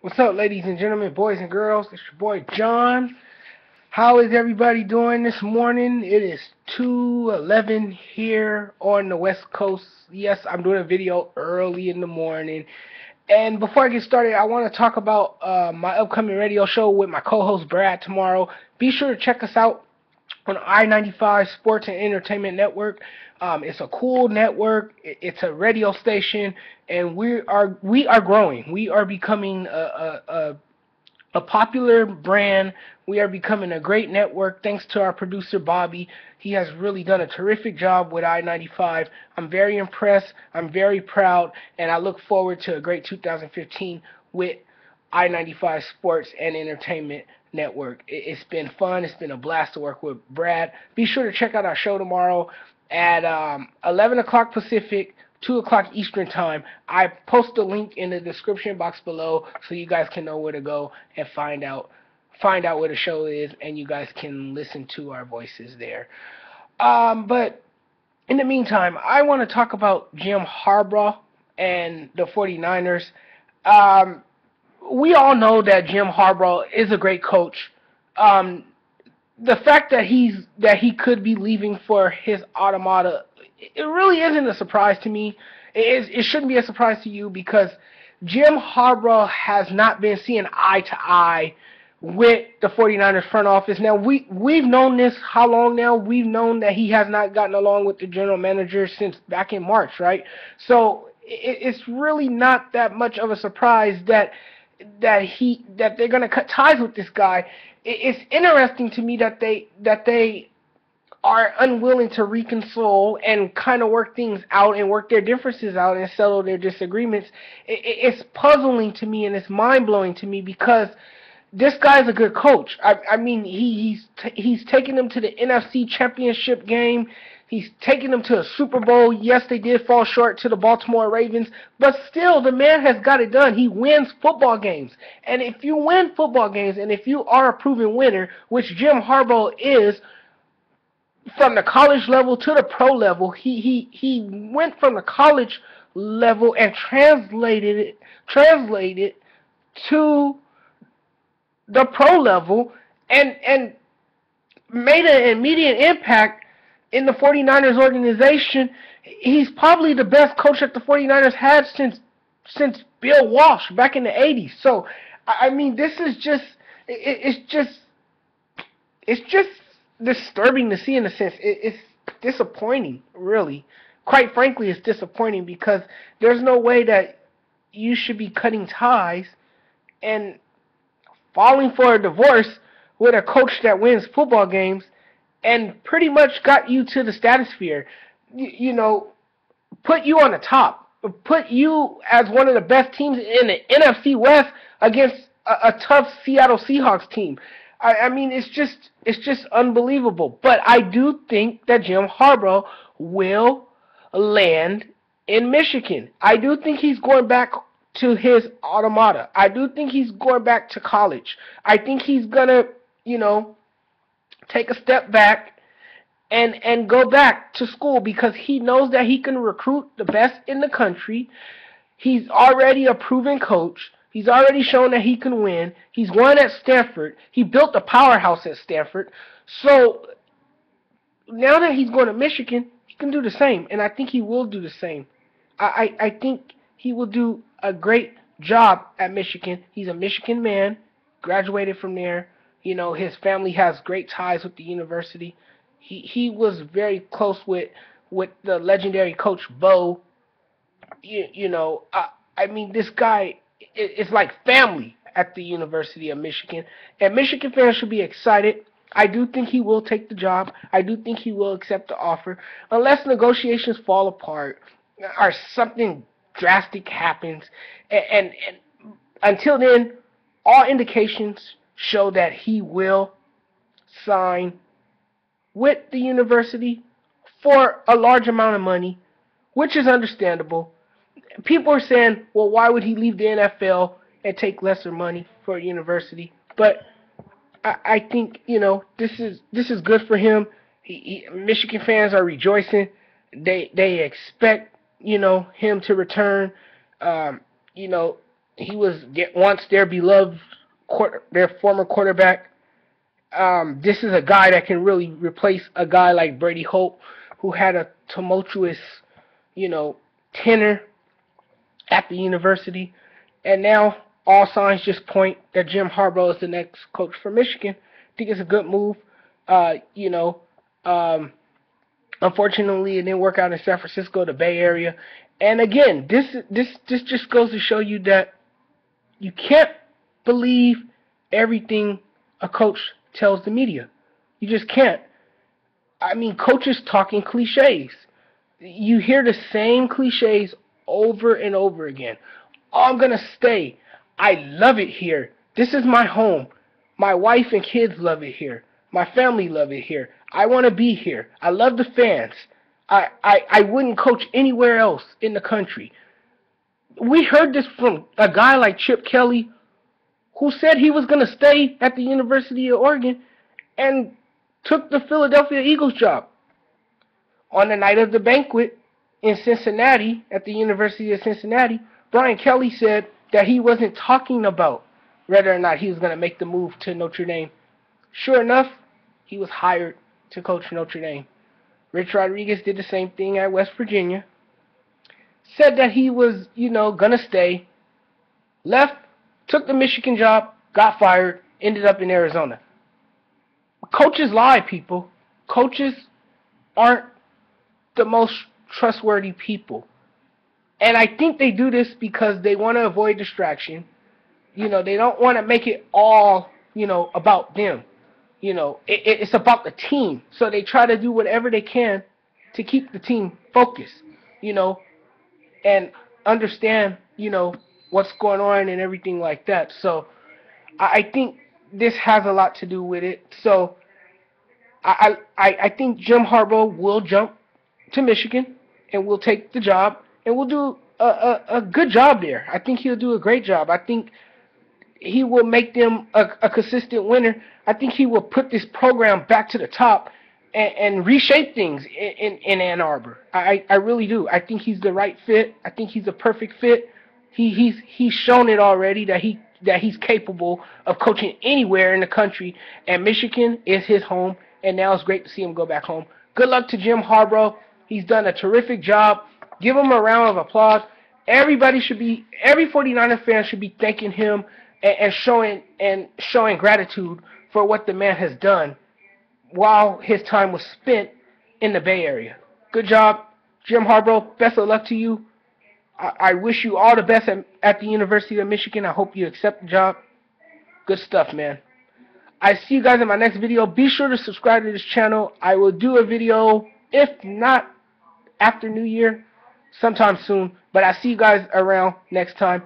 What's up, ladies and gentlemen, boys and girls? It's your boy John. How is everybody doing this morning? It is 2:11 here on the West Coast. Yes, I'm doing a video early in the morning. And before I get started, I want to talk about my upcoming radio show with my co-host Brad tomorrow. Be sure to check us out on I-95 Sports and Entertainment Network. It's a cool network. It's a radio station, and we are growing. We are becoming a popular brand. We are becoming a great network thanks to our producer Bobby. He has really done a terrific job with I-95. I'm very impressed. I'm very proud, and I look forward to a great 2015 with I-95 Sports and Entertainment Network. It's been fun. It's been a blast to work with Brad. Be sure to check out our show tomorrow at 11 o'clock Pacific, 2 o'clock Eastern Time. I post a link in the description box below so you guys can know where to go and find out where the show is, and you guys can listen to our voices there. But in the meantime, I want to talk about Jim Harbaugh and the 49ers. We all know that Jim Harbaugh is a great coach. The fact that he could be leaving for his automata, it really isn't a surprise to me. It shouldn't be a surprise to you because Jim Harbaugh has not been seeing eye to eye with the 49ers front office. Now, we've known this how long now? We've known that he has not gotten along with the general manager since back in March, right? So it's really not that much of a surprise that they're going to cut ties with this guy. It's interesting to me that they are unwilling to reconcile and kind of work things out and work their differences out and settle their disagreements. It's puzzling to me and it's mind-blowing to me because this guy's a good coach. I mean, he's taken them to the NFC Championship game. He's taken them to a Super Bowl. Yes, they did fall short to the Baltimore Ravens, but still, the man has got it done. He wins football games. And if you win football games, and if you are a proven winner, which Jim Harbaugh is, from the college level to the pro level, he went from the college level and translated to the pro level and made an immediate impact in the 49ers organization. He's probably the best coach that the 49ers had since Bill Walsh back in the 80s. So, I mean, this is it's just disturbing to see in a sense. It's disappointing, really. Quite frankly, it's disappointing because there's no way that you should be cutting ties and falling for a divorce with a coach that wins football games and pretty much got you to the stratosphere, you know, put you on the top, put you as one of the best teams in the NFC West against a tough Seattle Seahawks team. I mean, it's just unbelievable. But I do think that Jim Harbaugh will land in Michigan. I do think he's going back to his automata. I do think he's going back to college. I think he's gonna, take a step back and go back to school because he knows that he can recruit the best in the country. He's already a proven coach. He's already shown that he can win. He's won at Stanford. He built a powerhouse at Stanford. So now that he's going to Michigan, he can do the same, and I think he will do the same. I think he will do a great job at Michigan. He's a Michigan man, graduated from there. His family has great ties with the university. He was very close with the legendary coach Bo. I mean, this guy is like family at the University of Michigan, and Michigan fans should be excited. I do think he will take the job. I do think he will accept the offer, unless negotiations fall apart or something drastic happens. And until then, all indications show that he will sign with the university for a large amount of money, which is understandable. People are saying, well, why would he leave the NFL and take lesser money for a university? But I think, this is good for him. Michigan fans are rejoicing. They expect, him to return. He was once their beloved their former quarterback. This is a guy that can really replace a guy like Brady Holt, who had a tumultuous, you know, tenure at the university, and now all signs just point that Jim Harbaugh is the next coach for Michigan. I think it's a good move. You know, unfortunately, it didn't work out in San Francisco, the Bay Area. And again, this just goes to show you that you can't believe everything a coach tells the media. You just can't. I mean, coaches talking cliches. You hear the same cliches over and over again. Oh, I'm going to stay. I love it here. This is my home. My wife and kids love it here. My family love it here. I want to be here. I love the fans. I wouldn't coach anywhere else in the country. We heard this from a guy like Chip Kelly, who said he was going to stay at the University of Oregon and took the Philadelphia Eagles job. On the night of the banquet in Cincinnati, at the University of Cincinnati, Brian Kelly said that he wasn't talking about whether or not he was going to make the move to Notre Dame. Sure enough, he was hired to coach Notre Dame. Rich Rodriguez did the same thing at West Virginia. Said that he was, going to stay. Left, took the Michigan job, got fired, ended up in Arizona. Coaches lie, people. Coaches aren't the most trustworthy people. And I think they do this because they want to avoid distraction. They don't want to make it all, about them. It's about the team. So they try to do whatever they can to keep the team focused, and understand, what's going on and everything like that. So I think this has a lot to do with it. So I think Jim Harbaugh will jump to Michigan and will take the job and will do a good job there. I think he'll do a great job. I think he will make them a consistent winner. I think he will put this program back to the top and reshape things in Ann Arbor. I really do. I think he's the right fit. I think he's a perfect fit. He's shown it already that he's capable of coaching anywhere in the country, and Michigan is his home, and now it's great to see him go back home. Good luck to Jim Harbaugh. He's done a terrific job. Give him a round of applause. Every 49er fan should be thanking him and showing gratitude for what the man has done while his time was spent in the Bay Area. Good job, Jim Harbaugh. Best of luck to you. I wish you all the best at the University of Michigan. I hope you accept the job. Good stuff, man. I see you guys in my next video. Be sure to subscribe to this channel. I will do a video, if not after New Year, sometime soon. But I see you guys around next time.